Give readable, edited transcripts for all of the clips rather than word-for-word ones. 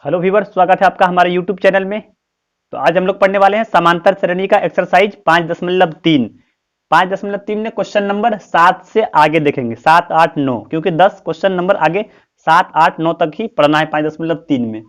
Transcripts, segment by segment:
Hello viewers, स्वागत है आपका हमारे यूट्यूब चैनल में। तो आज हम लोग पढ़ने वाले हैं समांतर श्रेणी का एक्सरसाइज 5.3। 5.3 में क्वेश्चन नंबर 7 से आगे देखेंगे, 7, 8, 9, क्योंकि 10 क्वेश्चन नंबर आगे 7, 8, 9 तक ही पढ़ना है 5.3 में।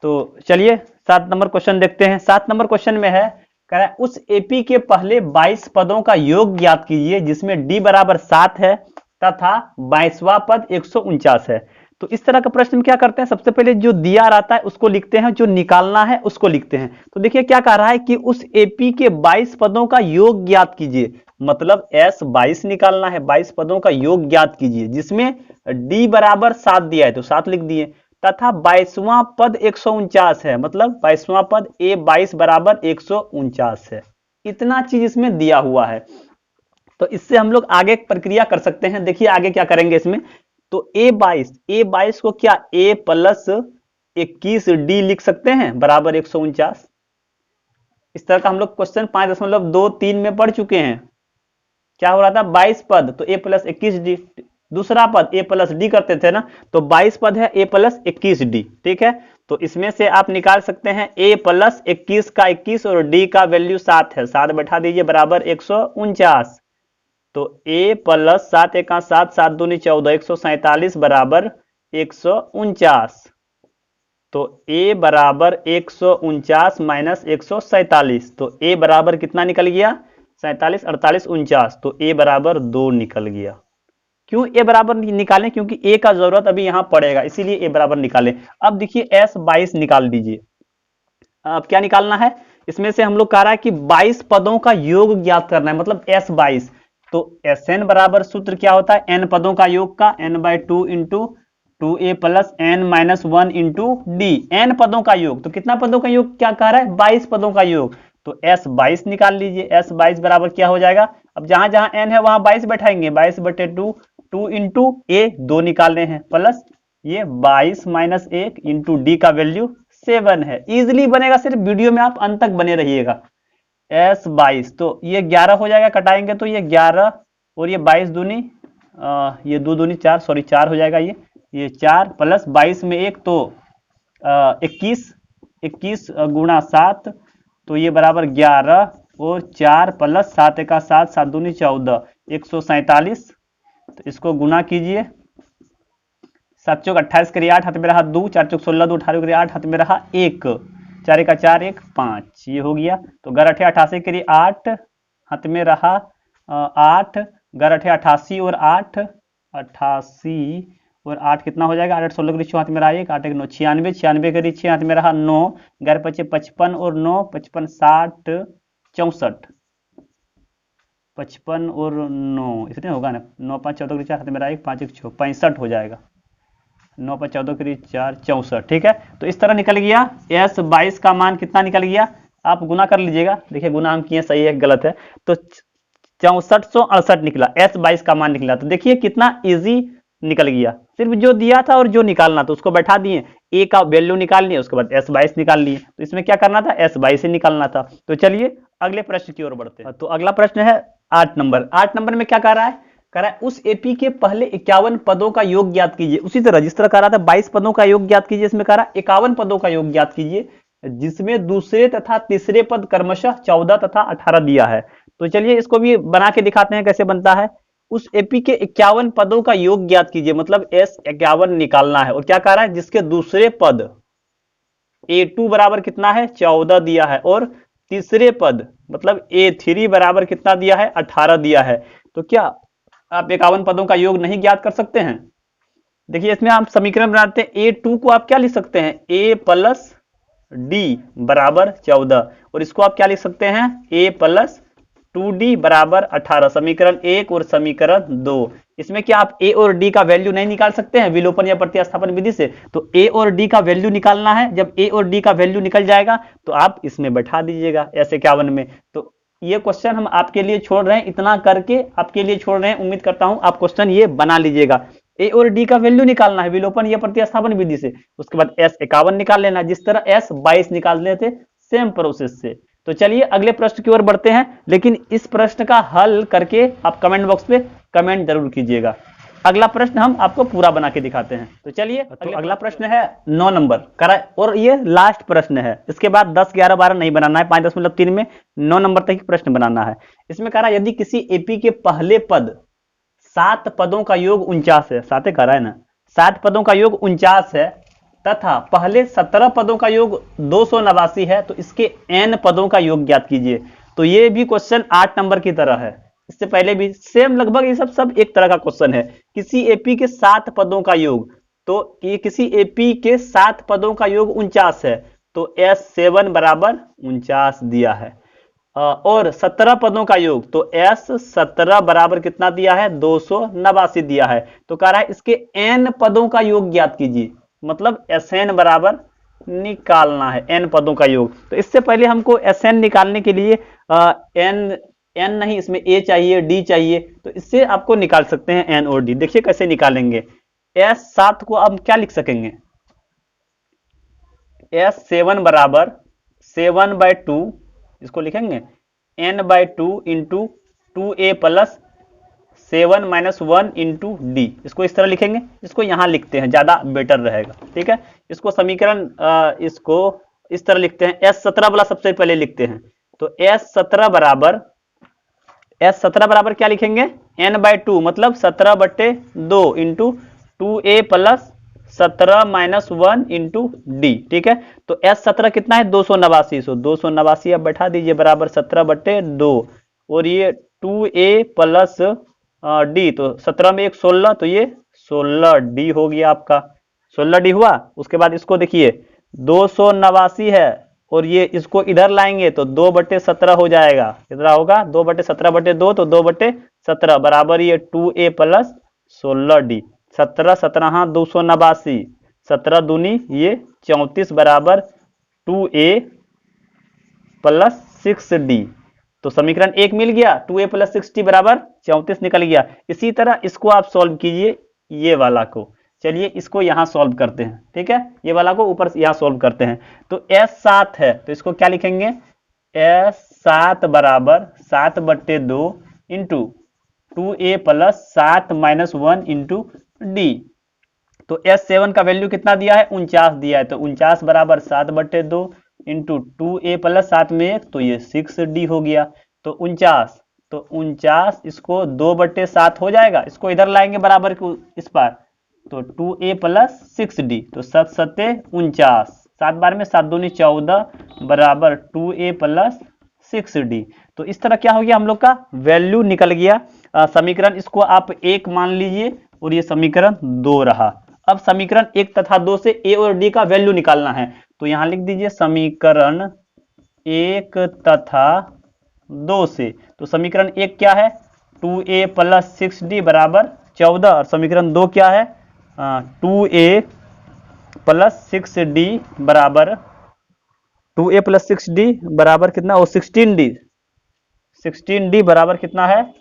तो चलिए 7 नंबर क्वेश्चन देखते हैं। 7 नंबर क्वेश्चन में है, कह रहा है उस एपी के पहले 22 पदों का योग ज्ञात कीजिए जिसमें डी बराबर 7 है तथा 22वां पद 149 है। तो इस तरह का प्रश्न क्या करते हैं, सबसे पहले जो दिया रहता है उसको लिखते हैं, जो निकालना है उसको लिखते हैं। तो देखिए क्या कह रहा है कि उस एपी के 22 पदों का योग ज्ञात कीजिए, मतलब एस 22 निकालना है, 22 पदों का योग ज्ञात कीजिए जिसमें डी बराबर 7 दिया है तो 7 लिख दिए, तथा 22वां पद 149 है, मतलब 22वां पद ए 22 बराबर 149 है। इतना चीज इसमें दिया हुआ है। तो इससे हम लोग आगे प्रक्रिया कर सकते हैं। देखिए आगे क्या करेंगे इसमें। तो ए 22 को क्या ए प्लस 21 डी लिख सकते हैं बराबर 149। इस तरह का हम लोग क्वेश्चन 5.23 में पढ़ चुके हैं। क्या हो रहा था, 22 पद तो ए प्लस 21 डी, दूसरा पद ए प्लस डी करते थे ना, तो 22 पद है ए प्लस 21 डी, ठीक है। तो इसमें से आप निकाल सकते हैं ए प्लस 21 का 21 और डी का वैल्यू 7 है, 7 बैठा दीजिए बराबर 149। तो ए प्लस 7 एका 7, 7 दूनी 14, 147 बराबर 149। तो ए बराबर 149 माइनस 147, तो ए बराबर कितना निकल गया, 47, 48, 49, तो ए बराबर 2 निकल गया। क्यों ए बराबर निकालें, क्योंकि ए का जरूरत अभी यहां पड़ेगा, इसीलिए ए बराबर निकालें। अब देखिए एस 22 निकाल दीजिए। अब क्या निकालना है, इसमें से हम लोग कह रहा है कि 22 पदों का योग ज्ञात करना है, मतलब एस 22। तो एस एन बराबर सूत्र क्या होता है, एन पदों का योग का, n/2 into 2a plus n minus 1 into d, n पदों का योग। तो कितना पदों का योग क्या कह रहा है, 22 पदों का योग। तो एस 22 निकाल लीजिए, एस 22 बराबर क्या हो जाएगा, अब जहां जहां एन है वहां 22 बैठाएंगे, 22/2, 2 इंटू ए 2 निकालने हैं, प्लस ये 22 माइनस 1 इंटू डी का वैल्यू 7 है। इजिली बनेगा, सिर्फ वीडियो में आप अंत तक बने रहिएगा। एस 22 तो ये 11 हो जाएगा, कटाएंगे तो ये 11 और ये 22 दूनी, ये 2 दूनी 4, सॉरी 4 हो जाएगा, ये 4 प्लस 22 में 1 तो 21, 21 गुणा 7, तो ये बराबर 11 और 4 प्लस 7 एका 7, 7 दूनी 14, 147। तो इसको गुना कीजिए, 7 चौक 28 करिए 8, हाथ में रहा 2, 4 चौक 16, 2 18 करिए 8, हाथ में रहा 1, 4 का 4, 1 5, ये हो गया। तो 11 88 करिए 8, हाथ में रहा 8, 11 88 और 8, 88 और 8 कितना हो जाएगा, 8 16 करिए हाथ में रहा 1, 8 1 9 96, 96 करिए 6 हाथ में रहा 9, 11 5 55 और 9 55 60 64, 55 और 9 इतने होगा ना, 9 5 14 करिए 4 हाथ में रहा 1, 5 1 6 65 हो जाएगा, 9 पर 14 करिए 4 64, ठीक है। तो इस तरह निकल गया एस 22 का मान कितना निकल गया, आप गुना कर लीजिएगा। देखिए गुना हम किए, सही है गलत है, तो 6468 निकला, एस 22 का मान निकला। तो देखिए कितना इजी निकल गया, सिर्फ जो दिया था और जो निकालना था उसको बैठा दिए, ए का वैल्यू निकाल लिए, उसके बाद एस 22 निकाल लिए। तो इसमें क्या करना था, एस 22 ही निकालना था। तो चलिए अगले प्रश्न की ओर बढ़ते हैं। तो अगला प्रश्न है 8 नंबर। 8 नंबर में क्या कह रहा है, कह रहा है उस एपी के पहले 51 पदों का योग ज्ञात कीजिए। उसी तरह जिस तरह कह रहा था 22 पदों का योग ज्ञात कीजिए, इसमें कह रहा है 51 पदों का योग ज्ञात कीजिए जिसमें दूसरे तथा तीसरे पद क्रमशः 14 तथा 18 दिया है। तो चलिए इसको भी बना के दिखाते हैं कैसे बनता है। उस एपी के 51 पदों का योग ज्ञात कीजिए, मतलब एस 51 निकालना है। और क्या कह रहा है, जिसके दूसरे पद A2 बराबर कितना है, 14 दिया है, और तीसरे पद मतलब A3 बराबर कितना दिया है, 18 दिया है। तो क्या आप 51 पदों का योग नहीं ज्ञात कर सकते हैं। देखिए इसमें आप समीकरण बनाते हैं, A2 को आप क्या लिख सकते हैं, A प्लस डी बराबर 14, और इसको आप क्या लिख सकते हैं, A प्लस 2D बराबर 18, समीकरण 1 और समीकरण 2। इसमें क्या आप A और D का वैल्यू नहीं निकाल सकते हैं विलोपन या प्रतिस्थापन विधि से। तो A और D का वैल्यू निकालना है, जब A और D का वैल्यू निकल जाएगा तो आप इसमें बैठा दीजिएगा एस 51 में। तो ये क्वेश्चन हम आपके लिए छोड़ रहे हैं, इतना करके आपके लिए छोड़ रहे हैं, उम्मीद करता हूं आप क्वेश्चन ये बना लीजिएगा। ए और डी का वैल्यू निकालना है विलोपन या प्रतिस्थापन विधि से, उसके बाद एस 51 निकाल लेना, जिस तरह एस 22 निकालने थे सेम प्रोसेस से। तो चलिए अगले प्रश्न की ओर बढ़ते हैं, लेकिन इस प्रश्न का हल करके आप कमेंट बॉक्स पे कमेंट जरूर कीजिएगा। अगला प्रश्न हम आपको पूरा बना के दिखाते हैं। तो चलिए तो अगला प्रश्न है 9 नंबर करा, और ये लास्ट प्रश्न है। इसके बाद 10, 11, 12 नहीं बनाना है, 5.3 में 9 नंबर तक प्रश्न बनाना है। इसमें कह रहा है यदि किसी एपी के पहले पद 7 पदों का योग 49 है, 7 कह रहा है ना, 7 पदों का योग 49 है तथा पहले 17 पदों का योग 289 है, तो इसके n पदों का योग ज्ञात कीजिए। तो ये भी क्वेश्चन 8 नंबर की तरह है, इससे पहले भी सेम लगभग ये सब एक तरह का क्वेश्चन है। किसी एपी के 7 पदों का योग, तो ये किसी एपी के 7 पदों का योग 49 है, तो S7 बराबर 49 दिया है। और 17 पदों का योग, तो S17 बराबर कितना दिया है, 289 दिया है। तो कह रहा है इसके n पदों का योग ज्ञात कीजिए, मतलब Sn बराबर निकालना है n पदों का योग। तो इससे पहले हमको Sn निकालने के लिए n नहीं, इसमें a चाहिए, d चाहिए, तो इससे आपको निकाल सकते हैं n और d। देखिए कैसे निकालेंगे। S7 को अब क्या लिख सकेंगे, S7 बराबर 7/2, इसको लिखेंगे n/2 into 2a plus 7 - 1 into D, इसको इस तरह लिखेंगे। इसको यहां लिखते हैं, ज्यादा बेटर रहेगा, ठीक है। इसको समीकरण इसको इस तरह लिखते हैं। S17 वाला सबसे पहले लिखते हैं। तो S17 बराबर क्या लिखेंगे, n/2 मतलब 17/2 into 2a plus 17 - 1 into D, ठीक है। तो S17 कितना है, 289, 289 अब बैठा दीजिए बराबर 17/2, और ये 2a प्लस डी, तो 17 में 1 16, तो ये 16d हो गया आपका, 16d हुआ। उसके बाद इसको देखिए 289 है, और ये इसको इधर लाएंगे तो 2/17 हो जाएगा, कितना होगा 2/17/2, तो 2/17 बराबर ये 2a प्लस 16d, 17 17 289, 17 दूनी ये 34 बराबर 2a प्लस 6d। तो समीकरण 1 मिल गया, 2a प्लस 6d बराबर 34 निकल गया। इसी तरह इसको आप सॉल्व कीजिए, ये वाला को। चलिए इसको यहां सॉल्व करते हैं, ठीक है। ये वाला को ऊपर यहां सॉल्व करते हैं। तो S7 है, तो इसको क्या लिखेंगे, S7 बराबर 7/2 into 2a plus 7 - 1 into D. तो S7 का वैल्यू कितना दिया है, 49 दिया है। तो 49 बराबर 7/2 इंटू 2a प्लस 7 में 1, तो ये 6d हो गया। तो 49 इसको 2/7 हो जाएगा, इसको इधर लाएंगे बराबर को इस पार, तो 2a प्लस 6d, तो 7 7 49, 7 बार में 7 दूनी 14 बराबर 2a प्लस 6d। तो इस तरह क्या हो गया, हम लोग का वैल्यू निकल गया। समीकरण इसको आप 1 मान लीजिए, और ये समीकरण 2 रहा। अब समीकरण 1 तथा 2 से a और d का वैल्यू निकालना है। तो यहां लिख दीजिए समीकरण 1 तथा 2 से। तो समीकरण 1 क्या है, 2a प्लस 6d बराबर 14, और समीकरण 2 क्या है, 2a प्लस 6d बराबर 2a प्लस 6d बराबर कितना, और 16d बराबर कितना है,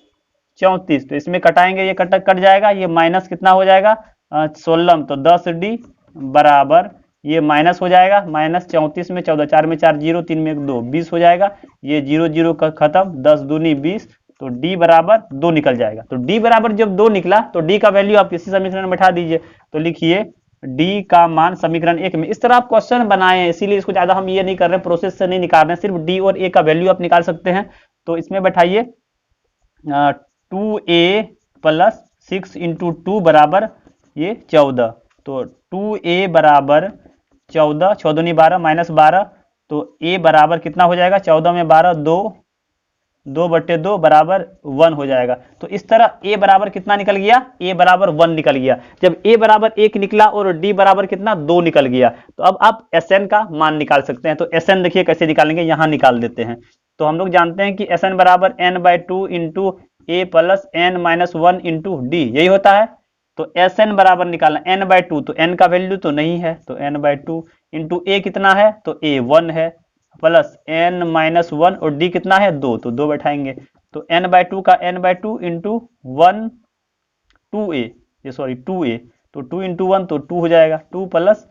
34। तो इसमें कटाएंगे, ये कट जाएगा, ये माइनस कितना हो जाएगा, 16, तो 10d बराबर ये माइनस हो जाएगा, माइनस 34 में 14, 4 में 4 0, 3 में 1 2, 20 हो जाएगा। ये 0 0 का खत्म, 10 दूनी 20, तो d बराबर 2 निकल जाएगा। तो d बराबर जब 2 निकला, तो d का वैल्यू आप किसी समीकरण में बैठा दीजिए। तो लिखिए d का मान समीकरण 1 में। इस तरह आप क्वेश्चन बनाए हैं, इसीलिए इसको ज्यादा हम ये नहीं कर रहे हैं, प्रोसेस से नहीं निकाल रहे हैं, सिर्फ d और a का वैल्यू आप निकाल सकते हैं। तो इसमें बैठाइए 2a प्लस 6 इंटू 2 बराबर ये 14, तो 2a बराबर 14, 14 दूनी 12 माइनस 12, तो a बराबर कितना हो जाएगा, 14 में 12 2/2 बराबर 1 हो जाएगा। तो इस तरह a बराबर कितना निकल गया, a बराबर 1 निकल गया। जब a बराबर 1 निकला और d बराबर कितना 2 निकल गया, तो अब आप Sn का मान निकाल सकते हैं। तो Sn देखिए कैसे निकालेंगे, यहां निकाल देते हैं। तो हम लोग जानते हैं कि Sn बराबर n/2 into a plus n - 1 into D, यही होता है। तो Sn बराबर निकालना n/2, तो n का वैल्यू तो नहीं है, तो n/2 इंटू a कितना है, तो a 1 है, प्लस n - 1, और d कितना है 2, तो 2 बैठाएंगे। तो n/2 का n/2 इंटू 1 2a, ये सॉरी 2a, तो 2 इंटू 1 तो 2 हो जाएगा, 2 प्लस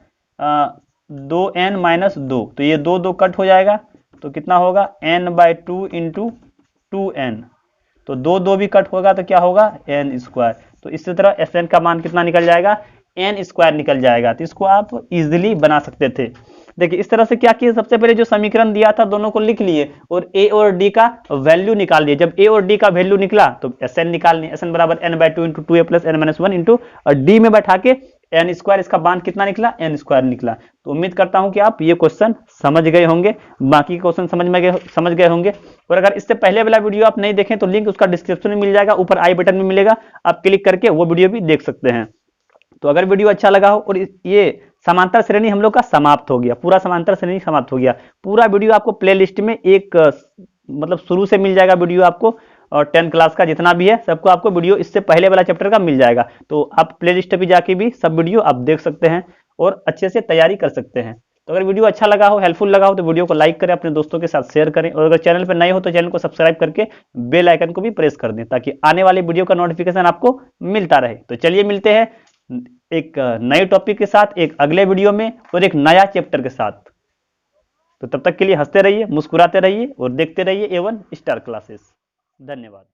2n - 2, तो ये 2 2 कट हो जाएगा, तो कितना होगा n/2 इंटू 2n, तो 2 2 भी कट होगा, तो क्या होगा n स्क्वायर। तो इसी तरह Sn का मान कितना निकल जाएगा, n स्क्वायर निकल जाएगा। तो इसको आप इजिली बना सकते थे। देखिए इस तरह से क्या किया, सबसे पहले जो समीकरण दिया था दोनों को लिख लिए और a और d का वैल्यू निकाल दिए। जब a और d का वैल्यू निकला तो Sn निकाल लिया, Sn बराबर n/2 into 2a plus n-1 into d में बैठा के n स्क्वायर, इसका मान कितना निकला, n स्क्वायर निकला। तो उम्मीद करता हूं कि आप ये क्वेश्चन समझ गए होंगे, बाकी क्वेश्चन समझ गए होंगे। और अगर इससे पहले वाला वीडियो आप नहीं देखें तो लिंक उसका डिस्क्रिप्शन में मिल जाएगा, ऊपर आई बटन में मिलेगा, आप क्लिक करके वो वीडियो भी देख सकते हैं। तो अगर वीडियो अच्छा लगा हो, और ये समांतर श्रेणी हम लोग का समाप्त हो गया, पूरा समांतर श्रेणी समाप्त हो गया। पूरा वीडियो आपको प्ले लिस्ट में एक मतलब शुरू से मिल जाएगा वीडियो आपको, और 10 क्लास का जितना भी है सबको आपको वीडियो इससे पहले वाला चैप्टर का मिल जाएगा। तो आप प्ले लिस्ट पे जाके भी सब वीडियो आप देख सकते हैं और अच्छे से तैयारी कर सकते हैं। तो अगर वीडियो अच्छा लगा हो, हेल्पफुल लगा हो, तो वीडियो को लाइक करें, अपने दोस्तों के साथ शेयर करें, और अगर चैनल पर नए हो तो चैनल को सब्सक्राइब करके बेल आइकन को भी प्रेस कर दें, ताकि आने वाले वीडियो का नोटिफिकेशन आपको मिलता रहे। तो चलिए मिलते हैं एक नए टॉपिक के साथ एक अगले वीडियो में और एक नया चैप्टर के साथ। तो तब तक के लिए हंसते रहिए, मुस्कुराते रहिए और देखते रहिए A1 स्टार क्लासेस। धन्यवाद।